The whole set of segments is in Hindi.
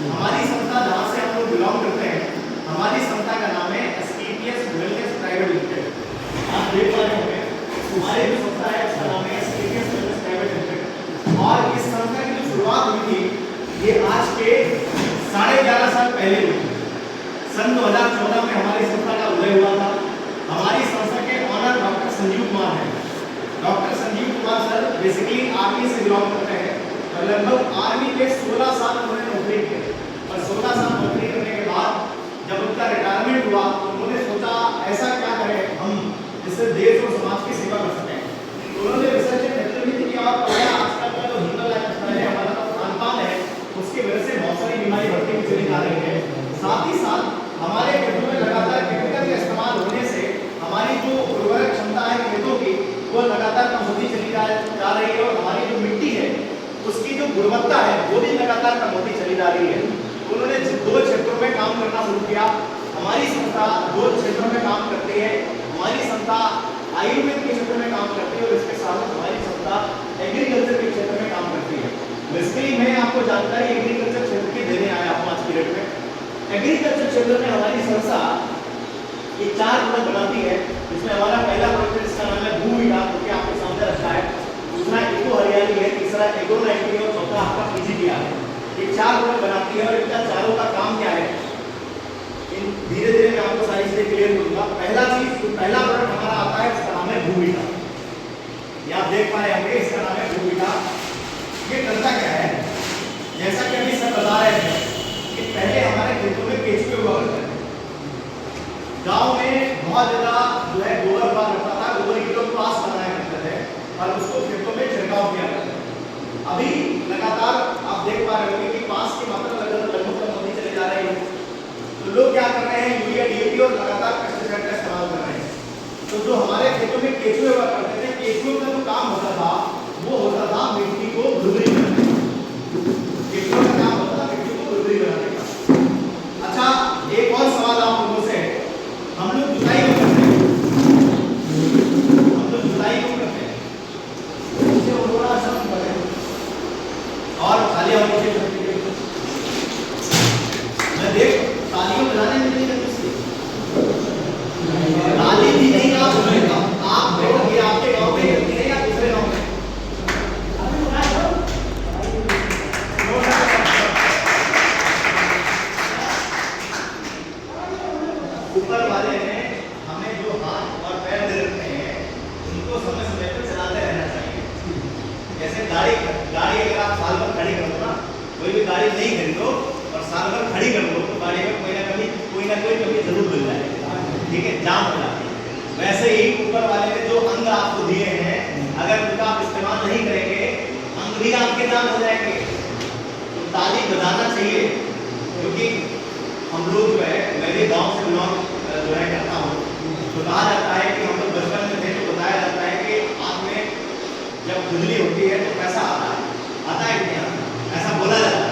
हमारी संस्था जहाँ से हम लोग बिलोंग करते हैं, हमारी संस्था का नाम है एसकेपीएस वेलनेस प्राइवेट लिमिटेड। आप देख पा रहे होंगे हमारी जो संस्था है उसका नाम है एसकेपीएस वेलनेस प्राइवेट लिमिटेड। और इस संस्था की जो शुरुआत हुई थी ये आज के 11.5 साल पहले हुई थी। सन 2014 में हमारी संस्था का उदय हुआ था। हमारी संस्था के ऑनर डॉक्टर संजीव कुमार हैं। Doctor Sanjeev Kumar sir basically army से बिलोंग करते हैं और लगभग आर्मी के 16 साल उन्होंने नौकरी की और 16 साल नौकरी करने के बाद जब उनका रिटायरमेंट हुआ तो उन्होंने सोचा ऐसा क्या करें हम जिससे देश और समाज की सेवा कर सकें। तो उन्होंने रिसर्च एक्टिविटी की और पाया आजकल का जो ह्यूमन लाइफस्टाइल है, हमारा जो खान-पान है, उसकी वजह से बहुत सारी बीमारी बढ़ती हुई चली जा रही है। साथ ही साथ हमारे खेतों में लगातार केमिकल का इस्तेमाल होने से हमारी जो उर्वरक क्षमता है खेतों की वो लगातार कम होती चली जा रही है और हमारी जो मिट्टी है उसकी जो गुणवत्ता है वो भी लगातार कम होती चली जा रही है। उन्होंने 2 क्षेत्रों में काम करना शुरू किया। हमारी संस्था 2 क्षेत्रों में काम करती है। हमारी संस्था आयुर्वेद के क्षेत्र में काम करती है और इसके साथ हमारी संस्था एग्रीकल्चर के क्षेत्र में काम करती है। बेसिकली मैं आपको जानकारी एग्रीकल्चर क्षेत्र की देने आया हूँ आज की डेट में। एग्रीकल्चर क्षेत्र में हमारी संस्था ये 4 प्रोडक्ट बनाती है, जिसमें हमारा पहला प्रोडक्ट जिसका नाम है भूविटा, जो कि आपके सामने रखा है। दूसरा इको हरियाली है, तीसरा एग्रोनाइट्री और चौथा आपका पीजीपीआर है। ये 4 प्रोडक्ट बनाती है और इनका चारों का काम क्या है, इन धीरे-धीरे मैं आपको सारी चीजें क्लियर करूंगा। पहला प्रोडक्ट हमारा आता है, इसका नाम है भूविटा। ये आप देख पा रहे होंगे, इसका नाम है भूविटा। ये करता क्या है, जैसा कि अभी सर बता रहे थे कि पहले हमारे खेतों में केचुए हुआ करते थे। गांव में बहुत ज्यादा जो है गोबर हुआ करता था, गोबर की लोग पास बनाया करते थे और उसको खेतों में छिड़काव किया करते थे। अभी लगातार आप देख पा रहे होंगे कि पास की मात्रा लगभग कम होती चली जा रही है। तो लोग क्या कर रहे हैं, यूरिया डीएपी और लगातार पेस्टिसाइड का इस्तेमाल कर रहे हैं। तो जो हमारे खेतों में केचुए हुआ करते थे, केचुओं का जो काम होता था वो होता था मिट्टी को भुरभुरी बनाने का। केचुओं का काम होता था मिट्टी को भुरभुरी बनाने का। अच्छा, एक और सवाल आप लोगों से, हम लोग जुताई क्यों करते हैं? हम लोग जुताई क्यों करते हैं? उससे उर्वरा शब्द बढ़े और खाली हम मुझे मैं देख तालियों बजाने में नहीं करती थी। ताली भी नहीं आप देखो, ये आपके गांव में करती है या दूसरे गांव में? ऊपर वाले ने हमें जो हाथ और पैर दे रखे हैं उनको समय समय पर चलाते रहना चाहिए। जैसे गाड़ी अगर आप साल भर खड़ी कर दो ना, कोई भी गाड़ी नहीं खरीदो और साल भर खड़ी कर दो तो गाड़ी में कोई ना कोई कभी जरूर मिल जाएगा, ठीक है, जाम हो जाती है। वैसे ही ऊपर वाले ने जो अंग आपको दिए हैं, अगर उनका आप इस्तेमाल नहीं करेंगे अंग भी आपके जाम हो जाएंगे। तो ताली बजाना चाहिए, क्योंकि हम लोग जो है, मैं भी गाँव से बिलोंग जो है करता हूँ, तो कहा जाता है कि हम लोग बचपन में थे तो बताया जाता है कि हाथ में जब खुजली होती है तो पैसा आता है कि नहीं आता, ऐसा बोला जाता है।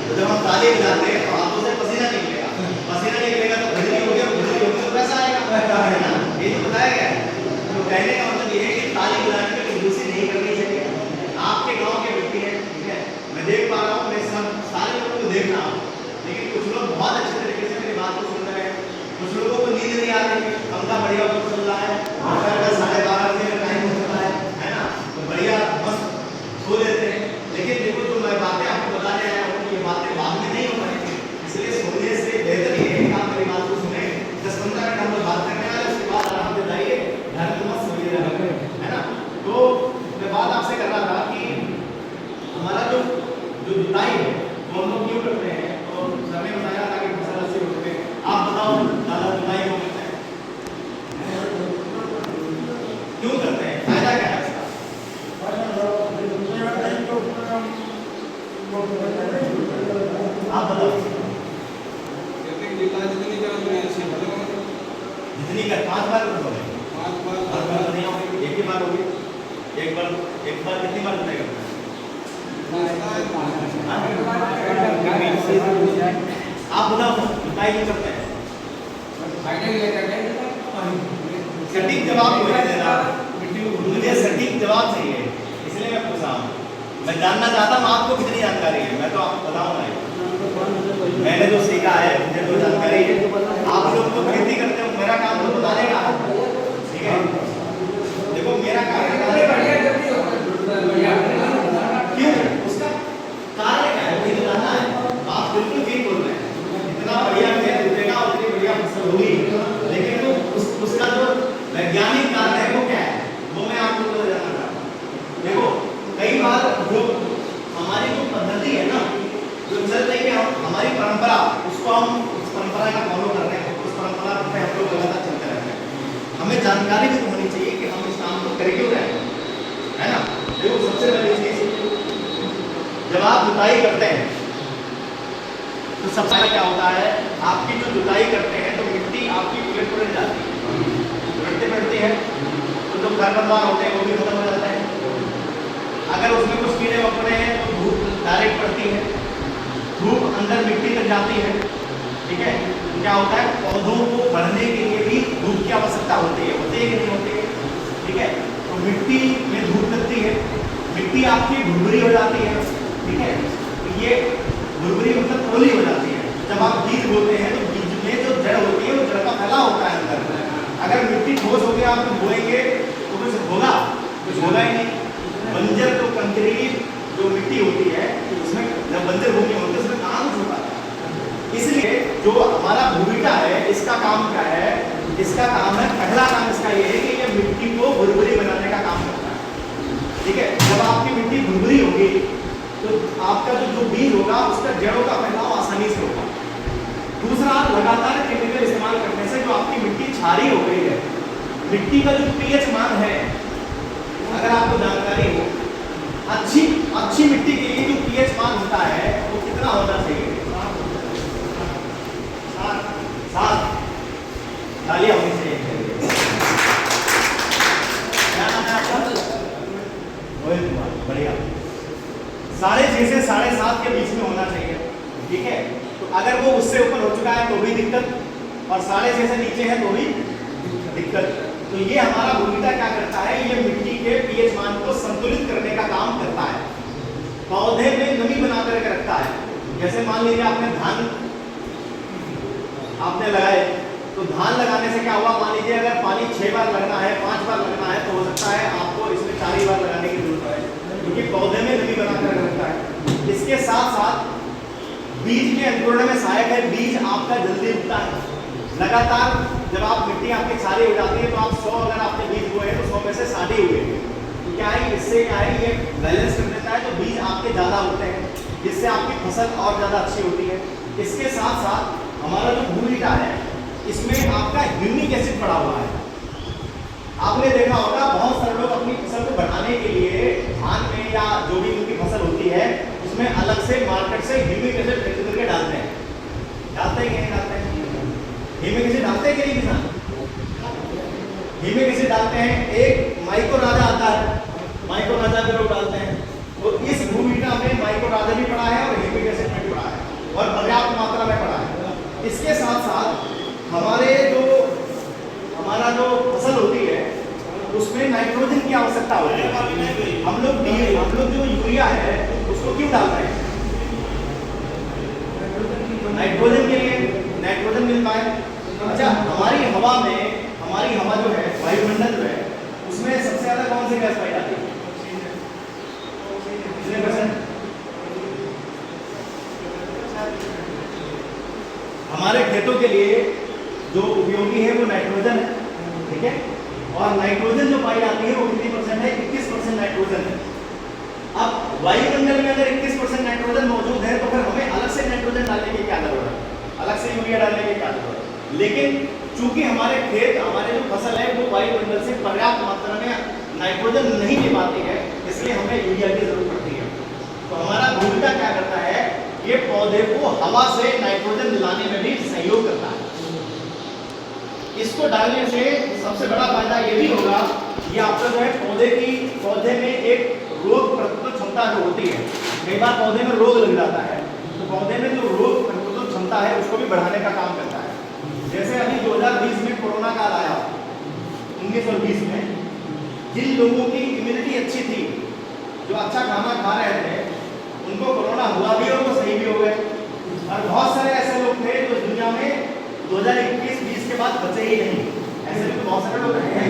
तो जब हम ताली बजाते हैं तो हाथों से पसीना निकलेगा तो खुजली होगी तो पैसा आएगा, है ना, ये तो बताया गया है। तो कहने का मतलब ये है कि ताली बजाने में कंजूसी नहीं करनी चाहिए। आपके गाँव के व्यक्ति है, ठीक है, मैं देख पा रहा हूँ, मैं सारे लोगों को देख रहा हूँ, लेकिन कुछ लोग बहुत अच्छे तरीके से मेरी बात को सुन रहे हैं, कुछ लोगों को नींद नहीं आ रही, पंखा बढ़िया चल रहा है, 12:30 बजे टाइम हो चुका है ना, तो बढ़िया मस्त सो लेते हैं। लेकिन देखो जो मैं बातें आपको बताने आया हूँ, ये बातें बाद में नहीं हो पाएंगी, इसलिए सोने से बेहतर ये है कि आप मेरी बात को सुने। 10-15 मिनट हम लोग बात करने वाले, उसके बाद आराम से जाइए घर में, मस्त सोइए, है ना। तो मैं बात आपसे कर रहा था कि हमारा जो जुताई है वो हम लोग क्यों करते हैं, तो सर ने बताया था कि फसल अच्छी हो सके। आप बताओ दादा, जुताई क्यों करते हैं? क्यों करते हैं, फायदा क्या है इसका? आप बताओ। जितनी का 5 बार करोगे, 5 बार नहीं होगी, एक ही बार होगी। एक बार कितनी बार जुताई करते हैं? आप बताओ जुताई क्यों करते हैं? सटीक जवाब मुझे देना, मुझे सटीक जवाब चाहिए, इसलिए मैं पूछ रहा हूँ। मैं जानना चाहता हूँ आपको कितनी जानकारी है, मैं तो आपको बताऊंगा। वैज्ञानिक कारण है वो क्या है, वो मैं आप लोगों को जानना चाहता हूँ। देखो कई बार जो हमारी जो पद्धति है ना, जो चल रही है हमारी परंपरा, उसको हम उस परंपरा का फॉलो कर रहे हैं, उस परंपरा पे हम लोग लगातार चलते रहते हैं। हमें जानकारी भी तो होनी चाहिए कि हम इस काम को कर क्यों रहे हैं, है ना। देखो सबसे पहली चीज, जब आप जुताई करते हैं तो सबसे पहले क्या होता है, आपकी जो जुताई करते हैं तो मिट्टी आपकी उलट जाती है, उलटती है, तो जो खरपतवार होते हैं वो भी खत्म हो जाते हैं। अगर उसमें कुछ कीड़े मकोड़े हैं तो धूप डायरेक्ट पड़ती है, धूप अंदर मिट्टी तक जाती है, ठीक है। तो क्या होता है, पौधों को बढ़ने के लिए भी धूप की आवश्यकता होती है कि नहीं होती है, ठीक है। तो मिट्टी में धूप लगती है, मिट्टी आपकी भुरभुरी हो जाती है, ठीक है। तो ये भुरभुरी मतलब पोली हो जाती है। जब आप बीज बोते हैं तो बीज में जो जड़ होती है वो जड़ का फैला होता है अंदर। अगर मिट्टी ठोस हो गया, आप बोएंगे तो कुछ होगा, कुछ होगा ही नहीं। बंजर तो कंक्रीट जो मिट्टी होती है उसमें जब बंजर भूमि होती है उसमें कहाँ कुछ होता है। इसलिए जो हमारा भूमिका है इसका काम क्या है, इसका काम है, पहला काम इसका ये है कि ये मिट्टी को भुरभुरी बनाने का काम करता है, ठीक है। जब आपकी मिट्टी भुरभुरी होगी तो आपका जो बीज होगा उसका जड़ों का फैलाव आसानी से होगा। दूसरा, लगातार केमिकल इस्तेमाल करने से जो आपकी मिट्टी क्षारी हो गई है, मिट्टी का जो पीएच मान है, अगर आपको जानकारी हो, अच्छी मिट्टी के लिए जो पीएच मान होता है वो कितना होना चाहिए, 7 तालियां होनी चाहिए। क्या नाम है आपका? रोहित कुमार, बढ़िया। 6.5 से 7.5 के बीच में होना चाहिए, ठीक है। तो अगर वो उससे ऊपर हो चुका है तो भी दिक्कत, और 6.5 से नीचे है तो भी दिक्कत। तो ये हमारा भूमिका क्या करता है, ये मिट्टी के पीएच मान को संतुलित करने का काम करता है, पौधे में नमी बना करके रखता है। जैसे मान लीजिए आपने धान आपने लगाए, तो धान लगाने से क्या हुआ, मान लीजिए अगर पानी 6 बार लगना है, 5 बार लगना है, तो हो सकता है आपको इसमें 4 बार लगाने की जरूरत है, क्योंकि पौधे में नमी बना कर रखता है। इसके साथ साथ बीज के अंकुरण में सहायक है, बीज आपका जल्दी उगता है। लगातार जब आप मिट्टी आपकी क्षारीय हो जाती है तो आप 100 अगर आपने बीज बोए तो 100 में से 60 ही हुए, तो क्या है, इससे क्या है, ये बैलेंस कर देता है, तो बीज आपके ज़्यादा होते हैं, जिससे आपकी फसल और ज़्यादा अच्छी होती है। इसके साथ साथ हमारा जो भूमिका है इसमें आपका ह्यूमिक एसिड पड़ा हुआ है। आपने देखा होगा बहुत सारे लोग अपनी फसल को बढ़ाने के लिए धान में या जो भी उनकी फसल होती है उसमें अलग से मार्केट से ह्यूमिक एसिड खरीद करके डालते हैं, डालते हैं कि नहीं डालते हैं? ह्यूमिक एसिड डालते हैं कि नहीं किसान? ह्यूमिक एसिड डालते हैं। एक माइक्रोराजा आता है, माइक्रोराजा भी लोग डालते हैं। तो इस भूमिका में माइक्रोराजा भी पड़ा है और ह्यूमिक एसिड भी पड़ा है और पर्याप्त मात्रा में पड़ा है। इसके साथ साथ हमारा जो फसल होती है उसमें नाइट्रोजन की आवश्यकता होती है। हम लोग जो यूरिया है उसको क्यों डाल रहे हैं? नाइट्रोजन के लिए, नाइट्रोजन मिल पाए। अच्छा, हमारी हवा जो है, वायुमंडल जो है, उसमें सबसे ज्यादा कौन सी गैस पाई जाती है? कितने %? हमारे खेतों के लिए जो उपयोगी है वो नाइट्रोजन है, ठीक है। और नाइट्रोजन जो पाई जाती है वो कितनी % है? 21% नाइट्रोजन है। अब वायुमंडल में अगर 21% नाइट्रोजन मौजूद है तो फिर हमें अलग से नाइट्रोजन डालने की क्या जरूरत है, अलग से यूरिया डालने की क्या जरूरत है? लेकिन चूंकि हमारे जो फसल है वो वायुमंडल से पर्याप्त मात्रा में नाइट्रोजन नहीं ले पाती है, इसलिए हमें यूरिया की जरूरत पड़ती है। तो हमारा भूमिका क्या करता है, ये पौधे को हवा से नाइट्रोजन दिलाने में भी सहयोग करता है। इसको डालने से सबसे बड़ा फायदा ये भी होगा, ये आपका जो है पौधे में एक रोग प्रतिरोधक क्षमता जो होती है, कई बार पौधे में रोग लग जाता है, तो पौधे में जो रोग प्रतिरोधक क्षमता है उसको भी बढ़ाने का काम करता है। जैसे अभी 2020 में कोरोना काल आया, 19 और 20 में जिन लोगों की इम्यूनिटी अच्छी थी, जो अच्छा खाना खा रहे थे, उनको कोरोना हुआ भी और वो सही भी हो गए। और बहुत सारे ऐसे लोग थे जो दुनिया में 2021-20 के बाद बचे ही नहीं। ऐसे लोग बहुत सारे लोग हैं।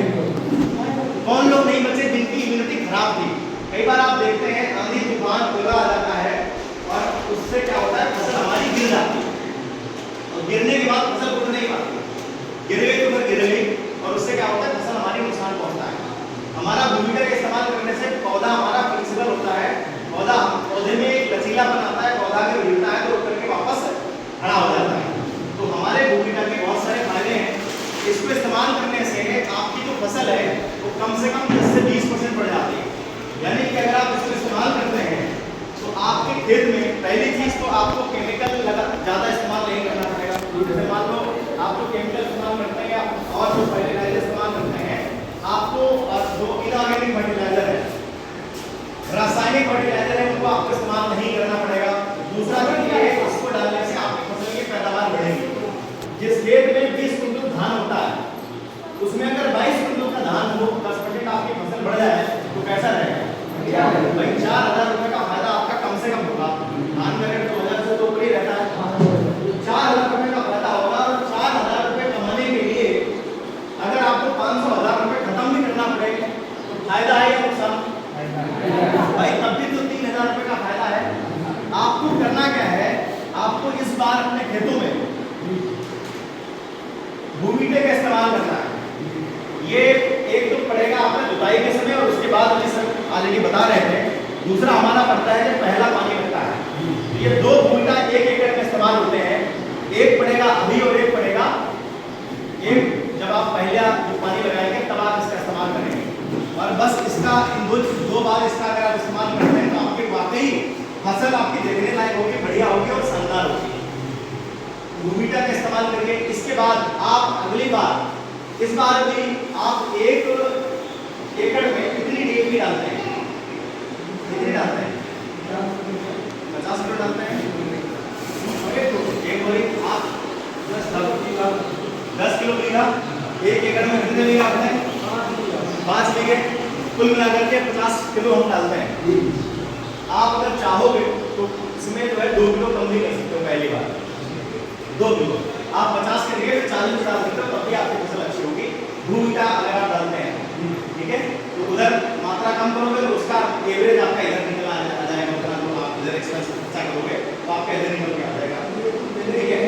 कौन लोग नहीं बचे जिनकी इम्यूनिटी खराब थी? कई बार आप देखते हैं आंधी तूफान ओला आ जाता है और उससे क्या होता है, फसल हमारी गिर जाती है और गिरने के बाद फसल उठ नहीं पाती, गिर गई तो फिर गिर गई और उससे क्या होता है, फसल हमारी हमारा भूमिका का इस्तेमाल करने से पौधा हमारा फ्लेक्सिबल होता है, पौधे में एक लचीलापन आता है, पौधा अगर गिरता है तो उतर के वापस खड़ा हो जाता है। तो हमारे भूमिका के बहुत सारे फायदे हैं। इसको इस्तेमाल करने से आपकी जो फसल है वो कम से कम 10 से 20% बढ़ जाती है। यानी कि अगर आप इसको इस्तेमाल करते हैं तो आपके खेत में पहली चीज तो आपको केमिकल ज़्यादा इस्तेमाल नहीं करना पड़ेगा। जैसे मान लो आप जो केमिकल इस्तेमाल करते हैं और जो फर्टिलाइजर इस्तेमाल करते हैं, आपको जो इनऑर्गेनिक फर्टिलाइजर है, रासायनिक फर्टिलाइजर है, उनको आपको इस्तेमाल नहीं करना पड़ेगा। दूसरा चीज ये है, उसको डालने से आपकी फसल की पैदावार बढ़ेगी। जिस खेत में 20 कुंटल धान होता है उसमें अगर 22 कुंटल का धान हो, 10% आपकी फसल बढ़ जाए तो कैसा रहेगा भाई? 4,000 रुपए का फायदा आपका कम से कम होगा। धान में अगर 2,000 से तो ऊपर ही रहता है, 4,000 रुपए का फायदा होगा। और 4,000 रुपए कमाने के लिए अगर आपको 500,000 रुपए खत्म भी करना पड़े तो फायदा है या नुकसान भाई? तब भी तो 3,000 रुपए का फायदा है। आपको करना क्या है, आपको इस बार अपने खेतों में भूमिटे का इस्तेमाल करना है। ये एक तो पड़ेगा आपने जुताई के समय और उसके बाद हम सर ऑलरेडी बता रहे थे। दूसरा हमारा पड़ता है जब पहला पानी लगता है। ये दो भूमिटा 1 एकड़ में इस्तेमाल होते हैं। एक पड़ेगा अभी और एक पड़ेगा एक जब आप पहला जो पानी लगाएंगे तब आप इसका इस्तेमाल करेंगे। और बस इसका इन दो बार इसका अगर आप इस्तेमाल करते हैं तो आपकी वाकई फसल आपकी देखने लायक होगी, बढ़िया होगी और शानदार होगी। भूमिटा का इस्तेमाल करिए। इसके बाद आप अगली बार, इस बार भी आप 1 एकड़ में कितनी डीएपी डालते हैं? कितनी डालते हैं? 50 किलो डालते हैं। एक बोरी आप 10 किलो बीघा, 1 एकड़ में कितने बीघा होते हैं? 5 बीघे। कुल मिलाकर के 50 किलो हम डालते हैं। आप अगर चाहोगे तो इसमें जो है 2 किलो कम भी कर सकते हो। पहली बार 2 किलो आप 50 के जगह 40 डाल सकते हो, तब भी आपकी फसल अच्छी होगी। भूमिका अगर आप डालते हैं, ठीक है, तो उधर मात्रा कम करोगे तो उसका एवरेज आपका इधर निकल आ जाएगा। उतना तो आप इधर एक्सपेंस खर्चा करोगे तो आपका इधर निकल के आ जाएगा, ठीक है।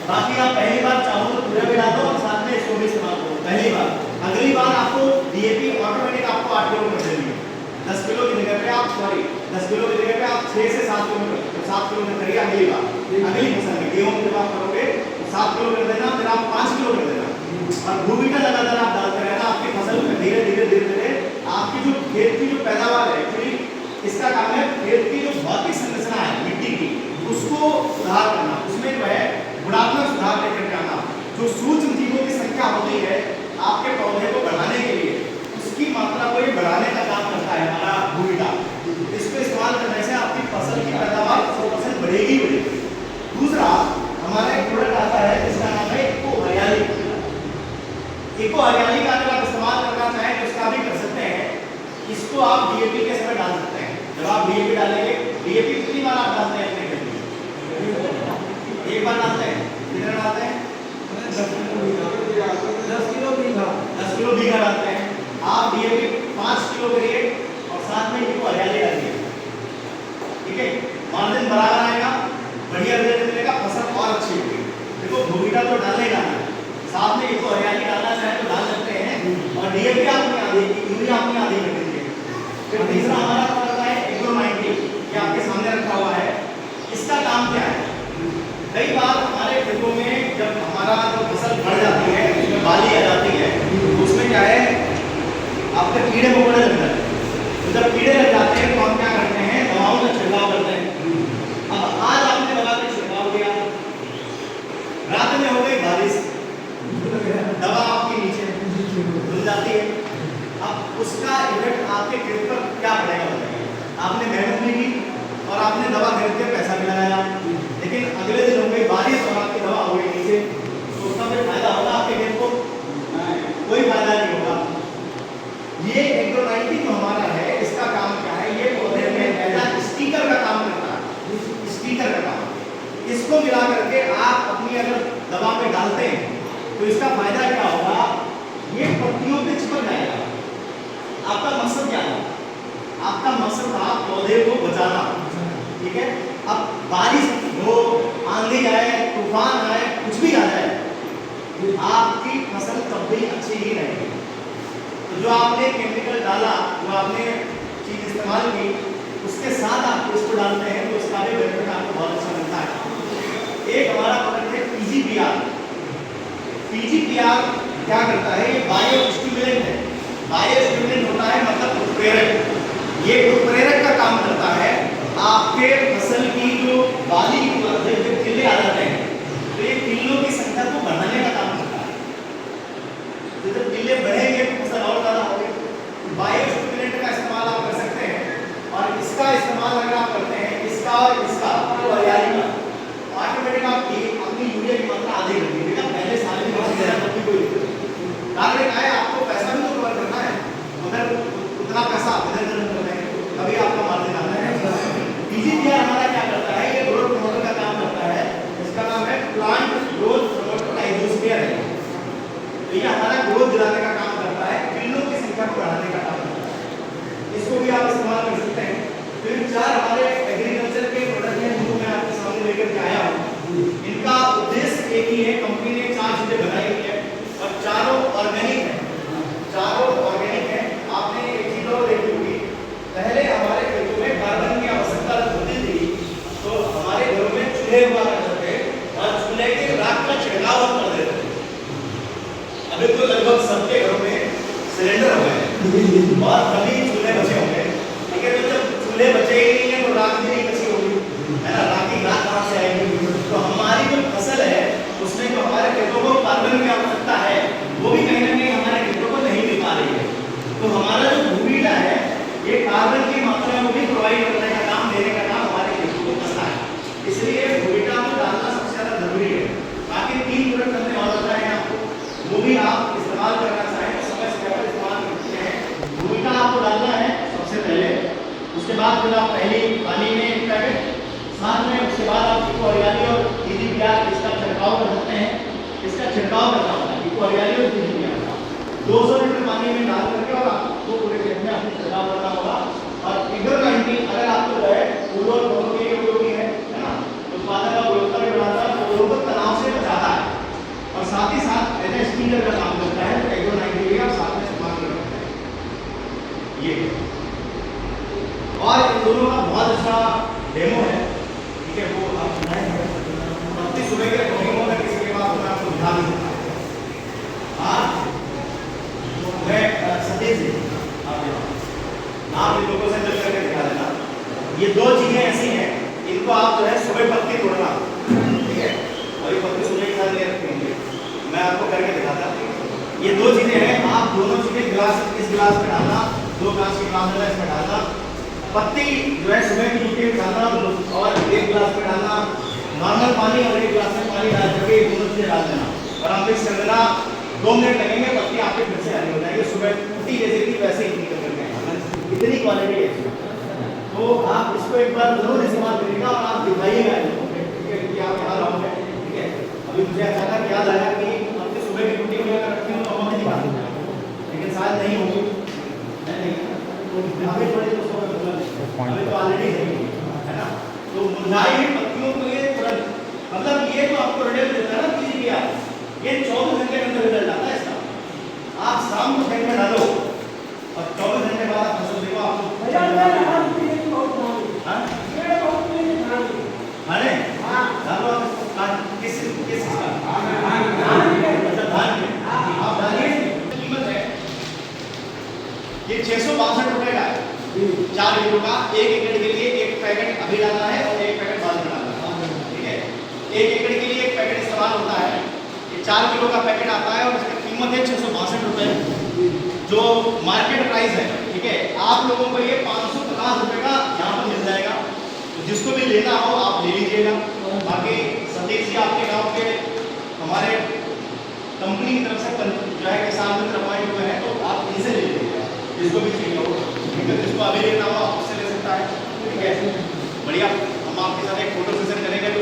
बाकी आप पहली बार चाहो तो पूरा भी डाल दो और साथ में इसको भी इस्तेमाल करो पहली बार। अगली बार आपको डीएपी ऑटोमेटिक आपको 8 किलो कर देंगे। 10 किलो की जगह पे आप 10 किलो की जगह पे आप 6 से 7 किलो, 7 किलो में करिए अगली बार। अगली फसल में गेहूं जब आप करोगे 7 किलो कर देना, फिर आप 5 किलो कर देना। और भूमिका लगातार आप डालते रहना। आपकी फसल में धीरे धीरे आपकी जो खेत की जो पैदावार है, एक्चुअली इसका काम है खेत की जो भौतिक संरचना है मिट्टी की, उसको सुधार करना, उसमें जो है गुणात्मक सुधार लेकर के आना। जो सूक्ष्म जीवों की संख्या होती है आपके पौधे को बढ़ाने के लिए, उसकी मात्रा को ये बढ़ाने का काम करता है हमारा भूमिका। इसको इस्तेमाल करने से आपकी फसल की पैदावार 100% बढ़ेगी। दूसरा हमारा एक प्रोडक्ट आता है जिसका नाम है इको हरियाली। इको हरियाली का अगर आप इस्तेमाल करना चाहें तो इसका भी कर सकते हैं। इसको आप डीएपी के समय डाल सकते हैं। जब आप डीएपी डालेंगे, डीएपी कितनी बार आप डालते हैं अपने खेत में? 1 बार डालते हैं। कितना डालते हैं? 10 किलो बीघा डालते हैं। आप डीएपी 5 किलो करिए और साथ में इको हरियाली डालिए, ठीक है। मार्जिन बराबर आएगा, बढ़िया रिजल्ट मिलेगा, फसल और अच्छी होगी। देखो भूमिका तो डालेगा ना, साथ में इको हरियाली डालना चाहे तो डाल सकते हैं। और डीएपी आपने आधी, यूरिया आपने आधी कर दीजिए। फिर तीसरा हमारा पड़ता है एग्रो-90, ये आपके सामने रखा हुआ है। इसका काम क्या है? कई बार हमारे खेतों में जब हमारा जो फसल बढ़ जाती है, उसमें बाली आ जाती है, तो उसमें क्या है आपके कीड़े मकोड़े लग जाते हैं। तो जब कीड़े लग जाते हैं तो हम क्या करते हैं? दवाओं का छिड़काव करते हैं। अब आज आपने दवा का छिड़काव किया, रात में हो गई बारिश, दवा आपके नीचे धुल जाती है। अब उसका इफेक्ट आपके खेत पर क्या पड़ेगा बताइए? आपने मेहनत भी की और आपने दवा खरीद के पैसा भी लगाया, लेकिन अगले दिन हो गई बारिश और आपकी दवा हो गई नीचे, तो उसका फिर फायदा होगा आपके खेत को? कोई फायदा नहीं होगा। ये एग्रो-90 जो हमारा है, इसका काम क्या है? ये पौधे में एज अ स्टिकर का काम करता है। स्टिकर का काम, इसको मिला करके आप अपनी अगर दवा में डालते हैं तो इसका फायदा क्या होगा? ये पत्तियों पे चिपक जाएगा। आपका मकसद क्या है? आपका मकसद था पौधे को बचाना, ठीक है। अब बारिश हो, आंधी आए, तूफान आए, कुछ भी आ जाए, आपकी फसल तब भी अच्छी ही रहेगी। तो जो आपने केमिकल डाला, जो आपने चीज इस्तेमाल की, उसके साथ आप इसको डालते हैं तो उसका भी बेनिफिट आपको बहुत अच्छा मिलता है। एक हमारा प्रोडक्ट है पीजीपीआर। पीजीपीआर क्या करता है? ये बायो स्टिमुलेंट है। बायो स्टिमुलेंट होता है मतलब उत्प्रेरक। ये उत्प्रेरक का काम करता है आपके फसल की जो बाली जो टिल्ले आ जाते हैं, तो ये टिल्लों की संख्या को बढ़ाने का काम करता है। तो जब टिल्ले बढ़ेंगे तो फसल और ज्यादा होगी। बायो स्टिमुलेंट का इस्तेमाल आप कर सकते हैं, और इसका इस्तेमाल अगर आप करते हैं, इसका और इसका तो हरियाली का, ऑटोमेटिक आप अपनी यूरिया की मात्रा आधे कर दीजिएगा। पहले साल में बहुत ज्यादा तब भी कोई दिक्कत कारण क्या है, आपको पैसा भी तो कवर करना है, मगर उतना पैसा इधर उधर करना है, अभी आपका मार्जिन आता है। पीजीपीआर हमारा क्या करता है? ये ग्रोथ प्रमोटर का काम करता है। इसका नाम है प्लांट ग्रोथ प्रमोटर राइजोस्फीयर है। तो ये हमारा ग्रोथ दिलाने का काम करता है, टिल्लों की संख्या को बढ़ाने का काम करता है। इसको भी आप इस्तेमाल कर सकते हैं। फिर 4 हमारे एग्रीकल्चर के प्रोडक्ट हैं जो मैं आपके सामने लेकर के आया हूँ। इनका उद्देश्य एक ही है, कंपनी ने 4 चीजें बनाई हुई है और चारों ऑर्गेनिक है। चारों ऑर्गेनिक है। आपने एक चीज और देखी होगी, पहले हमारे खेतों में कार्बन की आवश्यकता होती थी, तो हमारे घरों में चूल्हे हुआ करते थे और चूल्हे की राख का छिड़काव हम कर देते थे। अभी तो लगभग सबके घरों में सिलेंडर हो गए और कभी चूल्हे बचे होंगे, ठीक है। तो जब चूल्हे बचे ही नहीं है तो राख भी नहीं बची होगी, है ना। राख कहाँ से आएगी? तो हमारी जो फसल है उसमें जो हमारे खेतों को कार्बन की आवश्यकता है वो भी कहीं ना कहीं हमारे खेतों को नहीं मिल पा रही है। तो हमारा जो भूमिका है ये कार्बन की मात्रा को भी प्रोवाइड करने का काम, देने का काम हमारे खेतों को करता है। इसलिए भूमिका को डालना सबसे ज्यादा जरूरी है। बाकी 3 प्रोडक्ट हमने और बताए हैं आपको, वो भी आप इस्तेमाल करना चाहें तो समय से पहले इस्तेमाल करते हैं। भूमिका आपको डालना है सबसे पहले, उसके बाद फिर आप पहली पानी में एक पैकेट, साथ में उसके बाद आप इको हरियाली और पीजीपीआर इसका छिड़काव कर सकते हैं। इसका छिड़काव करना होगा इको हरियाली और पीजीपीआर का 200 लीटर पानी में डाल करके, और आपको पूरे खेत में आपको छिड़काव करना होगा। और इधर घंटी अगर आपको जो है फूलों और फलों के लिए उपयोगी है ना, उत्पादन का गुणवत्ता भी बढ़ाता है, फूलों को तनाव से बचाता है, और साथ ही साथ एज ए स्टीलर का काम करता है। तो एग्रोनाइट के लिए आप साथ में इस्तेमाल कर सकते हैं ये। और इन दोनों का बहुत अच्छा डेमो है, ठीक है, वो आप सुनाएंगे अपनी सुबह के डेमो में, किसी के पास मैं आपको दिखा भी सकता हूँ। हाँ मैं सतीश जी, आप इन लोगों से मिल करके दिखा देना। ये 2 चीजें ऐसी हैं, इनको आप जो है सुबह पत्ती तोड़ना, ठीक है, और ये पत्ती सुबह के साथ ले रखेंगे, मैं आपको करके दिखाता। ये 2 चीजें हैं, आप दोनों चीजें गिलास, इस गिलास में डालना, 2 ग्लास के गिलास में इसमें डालना, पत्ती जो है सुबह की टुकड़ी में डालना, और 1 गिलास में डालना नॉर्मल पानी, और 1 गिलास में पानी डाल करके दोनों चीजें डाल देना, और आप मिक्स कर देना। 2 मिनट लगेंगे, पत्ती आपके फिर से हरी हो जाएगी। सुबह टूटी जैसे थी वैसे ही निकल करके इतनी क्वालिटी है। तो आप इसको एक बार जरूर इस्तेमाल करिएगा और आप दिखाइएगा इनको, ठीक है, कि आप यहाँ रहोगे, ठीक है। अभी मुझे अचानक याद आया कि आपके सुबह की टूटी में अगर रखती हूँ तो हम नहीं पाते, लेकिन शायद नहीं होगी, नहीं तो अभी थोड़ी दोस्तों में अभी तो ऑलरेडी है ना। तो मुरझाई हुई पत्तियों को ये तुरंत, मतलब ये तो आपको रिजल्ट देता है ना पीजीपीआर, ये 24 घंटे के अंदर रिजल्ट आता है इसका। आप शाम को खेत में डालो और 24 घंटे बाद आप फसल देखो, आपको अरे डालो किस का धान में आप डालिए। कीमत है ये 662 रुपए का है, 4 किलो का। 1 एकड़ के लिए 1 पैकेट अभी डालना है और 1 पैकेट बाद में डालना है, ठीक है। 1 एकड़ के लिए 1 पैकेट इस्तेमाल होता है। 4 किलो का पैकेट आता है और इसकी कीमत है 662 रुपए, जो मार्केट प्राइस है, ठीक है। आप लोगों को ये 550 रुपए का यहाँ पर मिल जाएगा, तो जिसको भी लेना हो आप ले लीजिएगा। बाकी सतीश जी आपके गांव के हमारे कंपनी की तरफ से जो है किसान मित्र अपॉइंट हुए हैं, तो आप इनसे ले लीजिएगा जिसको भी चाहिए हो, ठीक है। जिसको अभी लेना हो आप उससे ले सकता है, ठीक है। बढ़िया, हम आपके साथ एक फोटो सेशन करेंगे तो